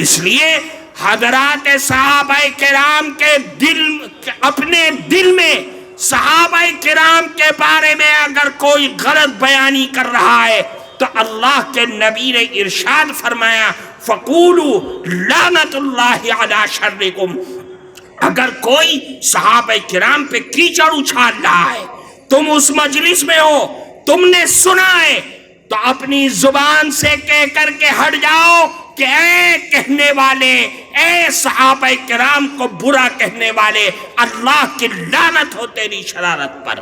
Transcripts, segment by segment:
اس لیے حضرات صحابہ کرام کے اپنے دل میں صحابہ کرام کے بارے میں اگر کوئی غلط بیانی کر رہا ہے تو اللہ کے نبی نے ارشاد فرمایا فَقُولُوا لَعْنَةُ اللَّهِ عَلَىٰ شَرِّكُمْ، اگر کوئی صحابہ کرام پہ کیچڑ اچھال رہا ہے، تم اس مجلس میں ہو، تم نے سنا ہے، تو اپنی زبان سے کہہ کر کے ہٹ جاؤ کہ اے کہنے والے، اے صحابہ کرام کو برا کہنے والے، اللہ کی لعنت ہو تیری شرارت پر،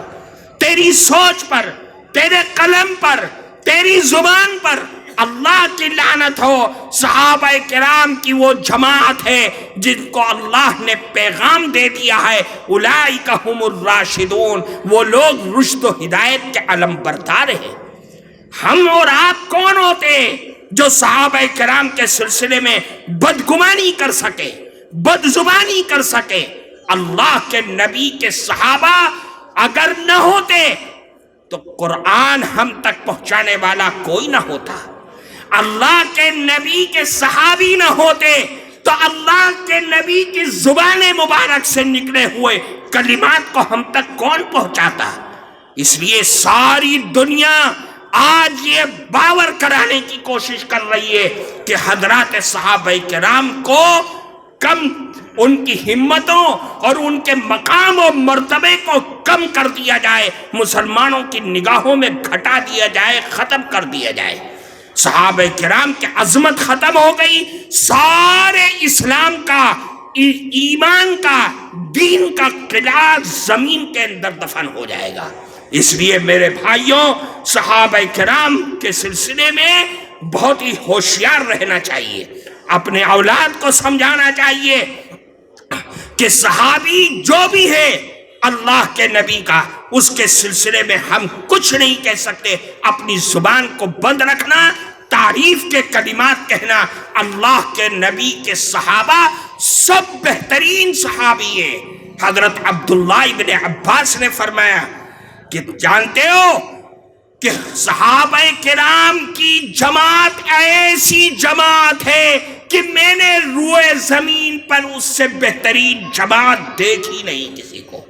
تیری سوچ پر، تیرے قلم پر، تیری زبان پر، اللہ کی لعنت ہو۔ صحابہ کرام کی وہ جماعت ہے جن کو اللہ نے پیغام دے دیا ہے اولئک ھم الراشدون، وہ لوگ رشد و ہدایت کے علم بردار ہیں۔ ہم اور آپ کون ہوتے جو صحابہ کرام کے سلسلے میں بدگمانی کر سکے، بد زبانی کر سکے؟ اللہ کے نبی کے صحابہ اگر نہ ہوتے تو قرآن ہم تک پہنچانے والا کوئی نہ ہوتا، اللہ کے نبی کے صحابی نہ ہوتے تو اللہ کے نبی کی زبان مبارک سے نکلے ہوئے کلمات کو ہم تک کون پہنچاتا؟ اس لیے ساری دنیا آج یہ باور کرانے کی کوشش کر رہی ہے کہ حضرات صحابہ کرام کو کم، ان کی ہمتوں اور ان کے مقام و مرتبے کو کم کر دیا جائے، مسلمانوں کی نگاہوں میں گھٹا دیا جائے، ختم کر دیا جائے۔ صحابہ کرام کی عظمت ختم ہو گئی، سارے اسلام کا، ایمان کا، دین کا قلعہ زمین کے اندر دفن ہو جائے گا۔ اس لیے میرے بھائیوں، صحابہ کرام کے سلسلے میں بہت ہی ہوشیار رہنا چاہیے، اپنے اولاد کو سمجھانا چاہیے کہ صحابی جو بھی ہے اللہ کے نبی کا، اس کے سلسلے میں ہم کچھ نہیں کہہ سکتے، اپنی زبان کو بند رکھنا، تعریف کے کلمات کہنا۔ اللہ کے نبی کے صحابہ سب بہترین صحابی ہیں۔ حضرت عبداللہ ابن عباس نے فرمایا کہ جانتے ہو کہ صحابہ کرام کی جماعت ایسی جماعت ہے کہ میں نے روئے زمین پر اس سے بہترین جماعت دیکھی نہیں کسی کو۔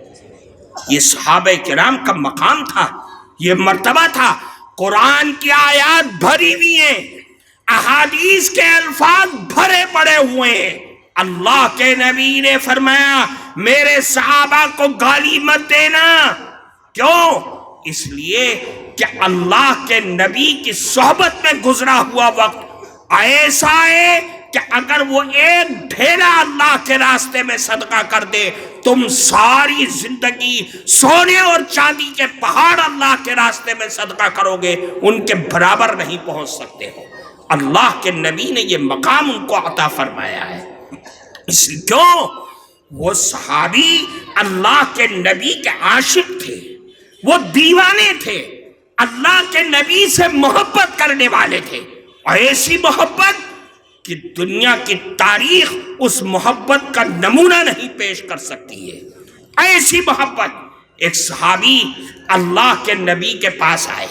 یہ صحابہ کرام کا مقام تھا، یہ مرتبہ تھا۔ قرآن کی آیات بھری ہوئی ہیں، احادیث کے الفاظ بھرے پڑے ہوئے ہیں۔ اللہ کے نبی نے فرمایا میرے صحابہ کو گالی مت دینا۔ کیوں؟ اس لیے کہ اللہ کے نبی کی صحبت میں گزرا ہوا وقت ایسا ہے کہ اگر وہ ایک ڈھیلا اللہ کے راستے میں صدقہ کر دے، تم ساری زندگی سونے اور چاندی کے پہاڑ اللہ کے راستے میں صدقہ کرو گے، ان کے برابر نہیں پہنچ سکتے ہو۔ اللہ کے نبی نے یہ مقام ان کو عطا فرمایا ہے۔ اس کیوں؟ وہ صحابی اللہ کے نبی کے عاشق تھے، وہ دیوانے تھے، اللہ کے نبی سے محبت کرنے والے تھے، اور ایسی محبت کہ دنیا کی تاریخ اس محبت کا نمونہ نہیں پیش کر سکتی ہے۔ ایسی محبت۔ ایک صحابی اللہ کے نبی کے پاس آئے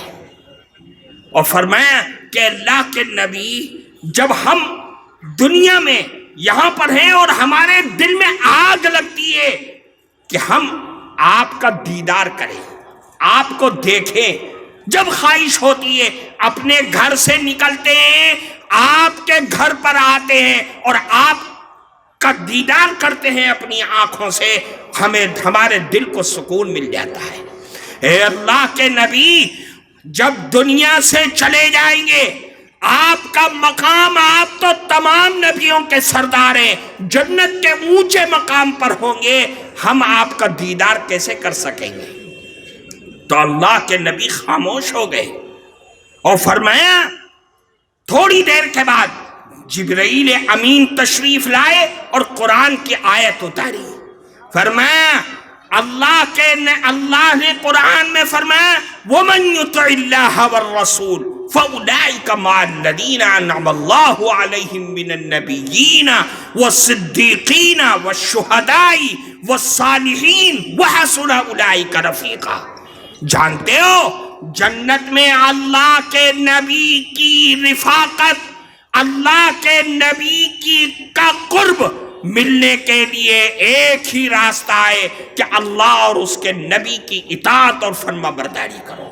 اور فرمایا کہ اللہ کے نبی، جب ہم دنیا میں یہاں پر ہیں اور ہمارے دل میں آگ لگتی ہے کہ ہم آپ کا دیدار کریں، آپ کو دیکھیں، جب خواہش ہوتی ہے اپنے گھر سے نکلتے ہیں، آپ کے گھر پر آتے ہیں اور آپ کا دیدار کرتے ہیں اپنی آنکھوں سے، ہمیں ہمارے دل کو سکون مل جاتا ہے۔ اے اللہ کے نبی، جب دنیا سے چلے جائیں گے، آپ کا مقام، آپ تو تمام نبیوں کے سردار ہیں، جنت کے اونچے مقام پر ہوں گے، ہم آپ کا دیدار کیسے کر سکیں گے؟ تو اللہ کے نبی خاموش ہو گئے اور فرمایا، تھوڑی دیر کے بعد جبرائیل امین تشریف لائے اور قرآن کی آیت اتاری۔ فرمایا اللہ نے قرآن میں فرمایا وَمَن يُطِعِ اللَّهَ وَالرَّسُولَ فَأُولَئِكَ مَعَ الَّذِينَ أَنْعَمَ اللَّهُ عَلَيْهِم مِّنَ النَّبِيِّينَ وَالصِّدِّيقِينَ وَالشُّهَدَاءِ وَالصَّالِحِينَ وَحَسُنَ أُولَئِكَ رَفِيقًا۔ جانتے ہو جنت میں اللہ کے نبی کی رفاقت، اللہ کے نبی کا قرب ملنے کے لیے ایک ہی راستہ ہے کہ اللہ اور اس کے نبی کی اطاعت اور فرما برداری کرو۔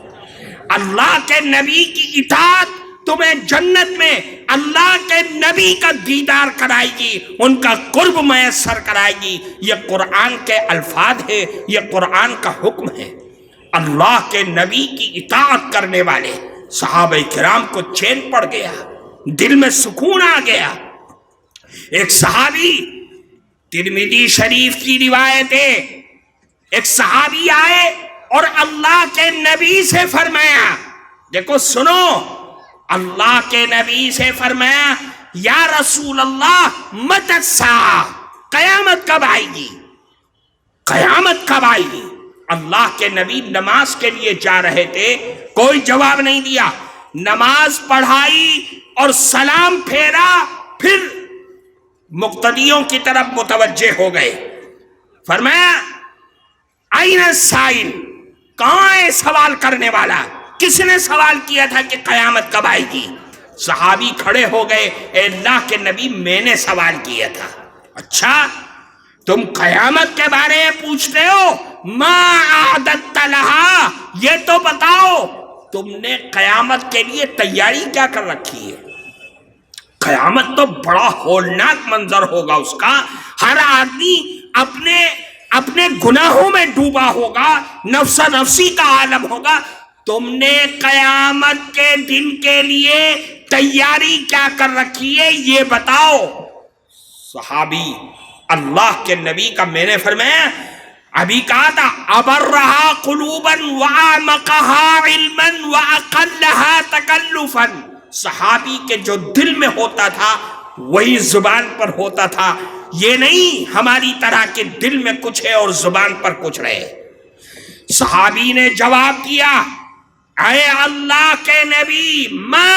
اللہ کے نبی کی اطاعت تمہیں جنت میں اللہ کے نبی کا دیدار کرائے گی، ان کا قرب میسر کرائے گی۔ یہ قرآن کے الفاظ ہے، یہ قرآن کا حکم ہے۔ اللہ کے نبی کی اطاعت کرنے والے صحابہ کرام کو چین پڑ گیا، دل میں سکون آ گیا۔ ایک صحابی، ترمذی شریف کی روایت ہے، ایک صحابی آئے اور اللہ کے نبی سے فرمایا، دیکھو سنو، اللہ کے نبی سے فرمایا، یا رسول اللہ متی الساعہ، قیامت کب آئے گی؟ قیامت کب آئے گی؟ اللہ کے نبی نماز کے لیے جا رہے تھے، کوئی جواب نہیں دیا، نماز پڑھائی اور سلام پھیرا، پھر مقتدیوں کی طرف متوجہ ہو گئے۔ فرمایا این السائل، کہاں ہے سوال کرنے والا؟ کس نے سوال کیا تھا کہ قیامت کب آئے گی؟ صحابی کھڑے ہو گئے، اے اللہ کے نبی میں نے سوال کیا تھا۔ اچھا تم قیامت کے بارے میں پوچھتے ہو، ما اعددت لہا، یہ تو بتاؤ تم نے قیامت کے لیے تیاری کیا کر رکھی ہے؟ قیامت تو بڑا ہولناک منظر ہوگا اس کا، ہر آدمی اپنے گناہوں میں ڈوبا ہوگا، نفسا نفسی کا عالم ہوگا۔ تم نے قیامت کے دن کے لیے تیاری کیا کر رکھی ہے یہ بتاؤ۔ صحابی اللہ کے نبی کا میں نے فرمایا، ابھی کہا تھا ابرہا قلوبا واعمقہا علما واقلہا تکلفا، صحابی کے جو دل میں ہوتا تھا وہی زبان پر ہوتا تھا، یہ نہیں ہماری طرح کے دل میں کچھ ہے اور زبان پر کچھ رہے۔ صحابی نے جواب دیا، اے اللہ کے نبی، ما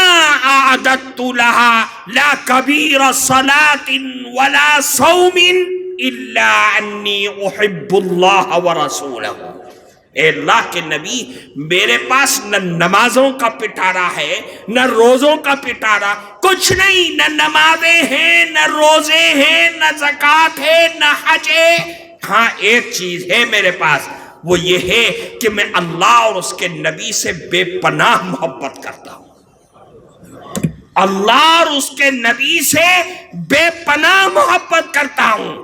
اعددت لہا لا کبیر صلاۃ ولا صوم الا انی احب اللہ ورسولہ۔ اے اللہ کے نبی، میرے پاس نہ نمازوں کا پٹارا ہے، نہ روزوں کا پٹارا، کچھ نہیں، نہ نمازیں ہیں، نہ روزے ہیں، نہ زکوٰۃ ہے، نہ حج ہے۔ ہاں ایک چیز ہے میرے پاس، وہ یہ ہے کہ میں اللہ اور اس کے نبی سے بے پناہ محبت کرتا ہوں، اللہ اور اس کے نبی سے بے پناہ محبت کرتا ہوں۔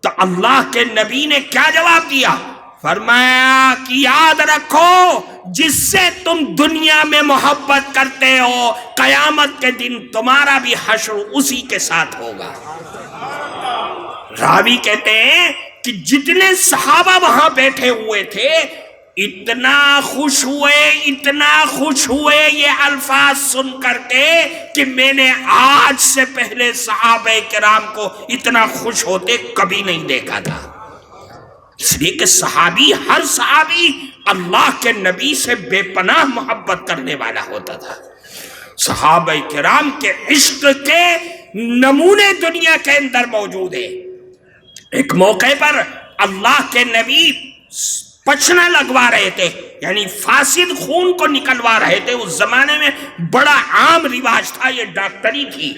تو اللہ کے نبی نے کیا جواب دیا؟ فرمایا کہ یاد رکھو، جس سے تم دنیا میں محبت کرتے ہو، قیامت کے دن تمہارا بھی حشر اسی کے ساتھ ہوگا۔ راوی کہتے ہیں کہ جتنے صحابہ وہاں بیٹھے ہوئے تھے اتنا خوش ہوئے یہ الفاظ سن کر کے کہ میں نے آج سے پہلے صحابہ کرام کو اتنا خوش ہوتے کبھی نہیں دیکھا تھا۔ اس لیے کہ ہر صحابی اللہ کے نبی سے بے پناہ محبت کرنے والا ہوتا تھا۔ صحابہ کرام کے عشق کے نمونے دنیا کے اندر موجود ہیں۔ ایک موقع پر اللہ کے نبی پچنا لگوا رہے تھے، یعنی فاسد خون کو نکلوا رہے تھے۔ اس زمانے میں بڑا عام رواج تھا، یہ ڈاکٹری تھی،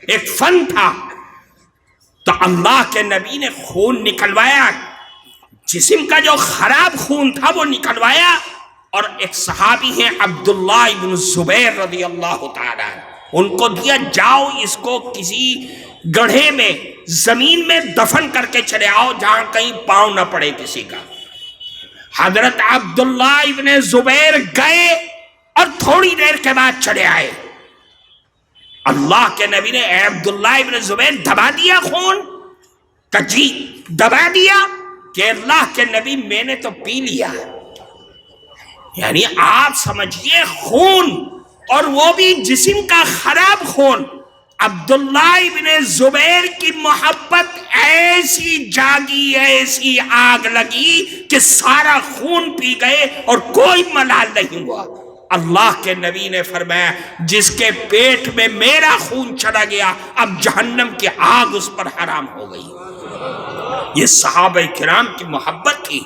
ایک فن تھا۔ تو اللہ کے نبی نے خون نکلوایا، جسم کا جو خراب خون تھا وہ نکلوایا، اور ایک صحابی ہیں عبداللہ ابن زبیر رضی اللہ تعالیٰ، ان کو دیا، جاؤ اس کو کسی گڑھے میں زمین میں دفن کر کے چلے آؤ جہاں کہیں پاؤں نہ پڑے کسی کا۔ حضرت عبداللہ ابن زبیر گئے اور تھوڑی دیر کے بعد چلے آئے۔ اللہ کے نبی نے اے عبداللہ ابن زبیر دبا دیا خون؟ کہ جی دبا دیا۔ کہ اللہ کے نبی میں نے تو پی لیا۔ یعنی آپ سمجھئے خون، اور وہ بھی جسم کا خراب خون۔ عبداللہ ابن زبیر کی محبت ایسی جاگی، ایسی آگ لگی کہ سارا خون پی گئے اور کوئی ملال نہیں ہوا۔ اللہ کے نبی نے فرمایا، جس کے پیٹ میں میرا خون چلا گیا اب جہنم کی آگ اس پر حرام ہو گئی۔ یہ صحابہ کرام کی محبت تھی۔